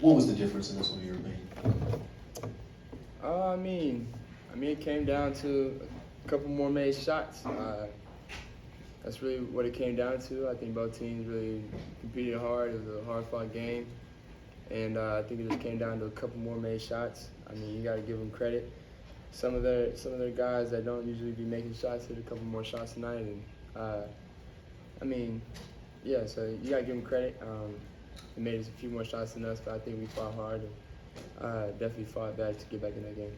What was the difference in this one, in your opinion? I mean, it came down to a couple more made shots. That's really what it came down to. I think both teams really competed hard. It was a hard-fought game, and I think it just came down to a couple more made shots. I mean, you got to give them credit. Some of their guys that don't usually be making shots hit a couple more shots tonight, and I mean, yeah. So you got to give them credit. They made us a few more shots than us, but I think we fought hard and definitely fought back to get back in that game.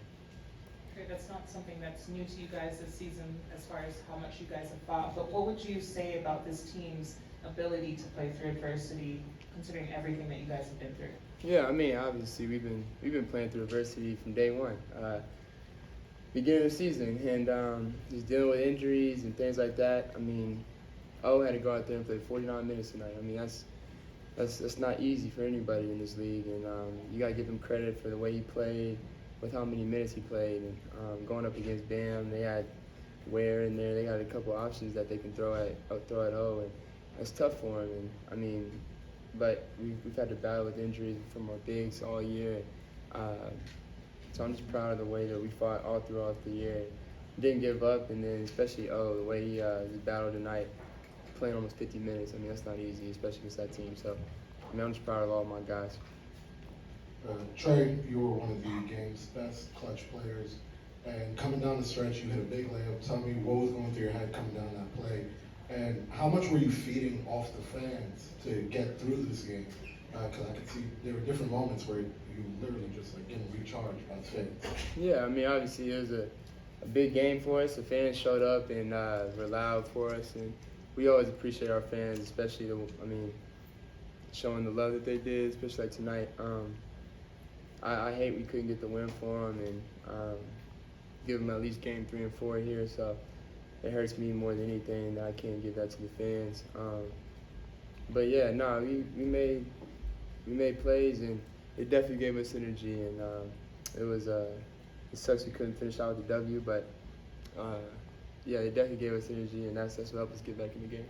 Okay, that's not something that's new to you guys this season as far as how much you guys have fought, but what would you say about this team's ability to play through adversity, considering everything that you guys have been through? Yeah, I mean, obviously we've been playing through adversity from day one, beginning of the season, and just dealing with injuries and things like that. I mean, O had to go out there and play 49 minutes tonight. I mean, that's not easy for anybody in this league, and you gotta give him credit for the way he played, with how many minutes he played, and going up against Bam, they had Ware in there. They got a couple options that they can throw at O, and that's tough for him. And I mean, but we've had to battle with injuries from our bigs all year. So I'm just proud of the way that we fought all throughout the year. Didn't give up, and then especially the way he just battled tonight, playing almost 50 minutes. I mean, that's not easy, especially against that team. So I mean, I'm just proud of all my guys. Trae, you were one of the game's best clutch players, and coming down the stretch, you hit a big layup. Tell me what was going through your head coming down that play, and how much were you feeding off the fans to get through this game? Because I could see there were different moments where you literally just like getting recharged by the fans. Yeah, I mean, obviously it was a big game for us. The fans showed up and were loud for us, and we always appreciate our fans, especially showing the love that they did, especially like tonight. I hate we couldn't get the win for them and give them at least game 3 and 4 here. So it hurts me more than anything that I can't give that to the fans. But yeah, we made plays, and it definitely gave us energy. And it sucks we couldn't finish out with the W, but yeah, it definitely gave us energy, and that's what helped us get back in the game.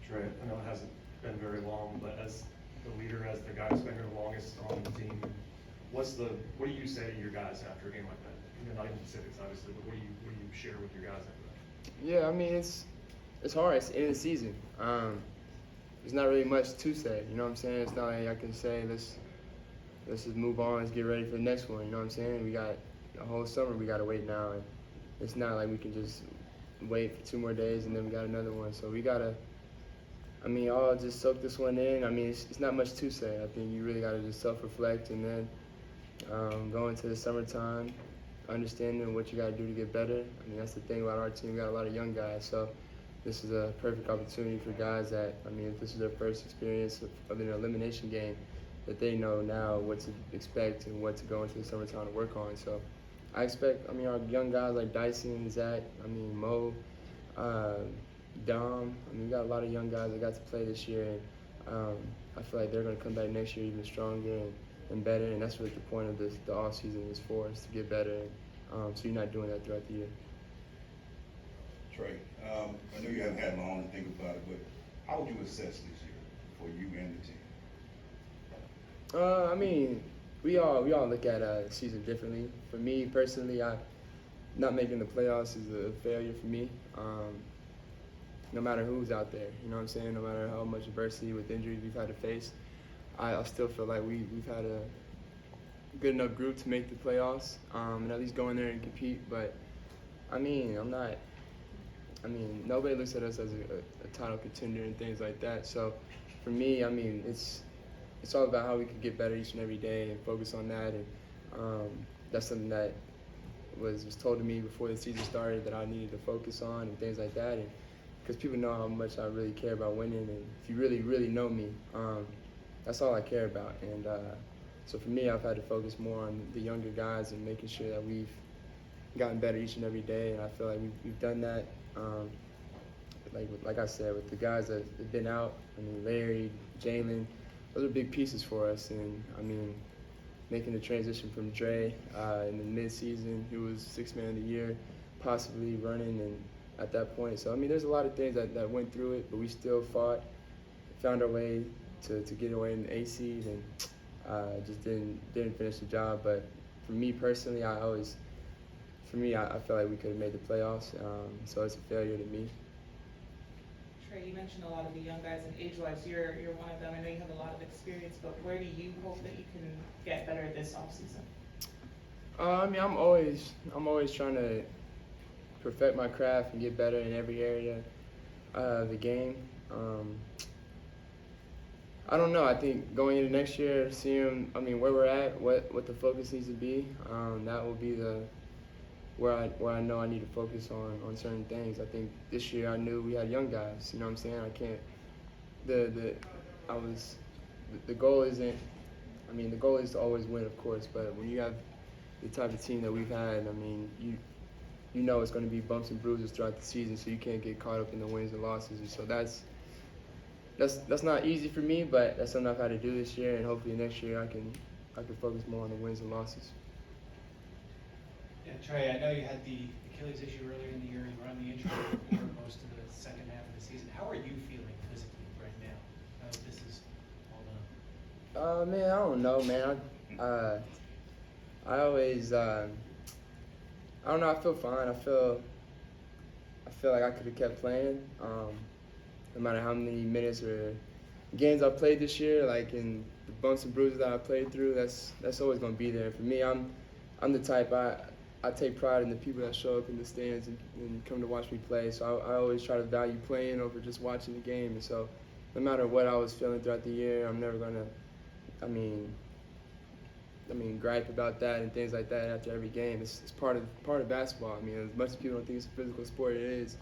Trae, I know it hasn't been very long, but as the leader, as the guy who's been here the longest on the team, what do you say to your guys after a game like that? You know, not even specifics, obviously, but what do you share with your guys after that? Yeah, I mean, it's hard. It's the end of the season. There's not really much to say. You know what I'm saying? It's not like I can say let's just move on. Let's get ready for the next one. You know what I'm saying? We got a whole summer. We gotta wait now, and it's not like we can just wait for 2 more days and then we got another one. So we gotta. I'll just soak this one in. I mean, it's not much to say. I think you really gotta just self-reflect and then go into the summertime, understanding what you gotta do to get better. I mean, that's the thing about our team. We got a lot of young guys, so this is a perfect opportunity for guys that, if this is their first experience of an elimination game, that they know now what to expect and what to go into the summertime to work on. So I expect, our young guys like Dyson, Zach, Mo, Dom. We got a lot of young guys that got to play this year, and I feel like they're going to come back next year even stronger and better, and that's what the point of the off season is for, is to get better, so you're not doing that throughout the year. Trae, I know you haven't had long to think about it, but how would you assess this year for you and the team? We all look at the season differently. For me personally, not making the playoffs is a failure for me. No matter who's out there, you know what I'm saying? No matter how much adversity with injuries we've had to face, I still feel like we've had a good enough group to make the playoffs and at least go in there and compete. But nobody looks at us as a title contender and things like that. So for me, it's all about how we can get better each and every day and focus on that. And that's something that was told to me before the season started that I needed to focus on and things like that. And because people know how much I really care about winning, and if you really, really know me, that's all I care about. And so for me, I've had to focus more on the younger guys and making sure that we've gotten better each and every day, and I feel like we've done that. Like I said, with the guys that have been out, Larry, Jalen, those are big pieces for us. And making the transition from Dre in the mid-season, who was 6th man of the year, possibly running and at that point. So there's a lot of things that went through it, but we still fought, found our way to get away in the A seed and just didn't finish the job. But for me personally, I feel like we could have made the playoffs. So it's a failure to me. Trae, you mentioned a lot of the young guys, and age-wise, you're one of them. I know you have a lot of experience, but where do you hope that you can get better this offseason? I mean, I'm always trying to perfect my craft and get better in every area of the game. I don't know. I think going into next year, seeing where we're at, what the focus needs to be, that will be where I know I need to focus on certain things. I think this year I knew we had young guys. You know what I'm saying? I can't. The goal isn't. I mean, the goal is to always win, of course. But when you have the type of team that we've had, I mean, you know it's going to be bumps and bruises throughout the season, so you can't get caught up in the wins and losses. And so that's not easy for me, but that's something I've had to do this year, and hopefully next year I can focus more on the wins and losses. Yeah, Trae, I know you had the Achilles issue earlier in the year. You were on the injury report most of the second half of the season. How are you feeling physically right now? Now that this is all done. Man, I don't know, man. I always, I don't know. I feel fine. I feel like I could have kept playing. No matter how many minutes or games I played this year, like in the bumps and bruises that I played through, that's always gonna be there. For me, I'm the type I take pride in the people that show up in the stands and come to watch me play. So I always try to value playing over just watching the game. And so no matter what I was feeling throughout the year, I'm never gonna, gripe about that and things like that after every game. It's part of basketball. I mean, as much as people don't think it's a physical sport, it is.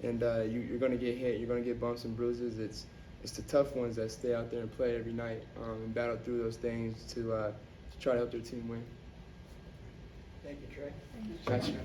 And you're gonna get hit. You're gonna get bumps and bruises. It's the tough ones that stay out there and play every night and battle through those things to try to help their team win. Thank you, Trae. Gotcha.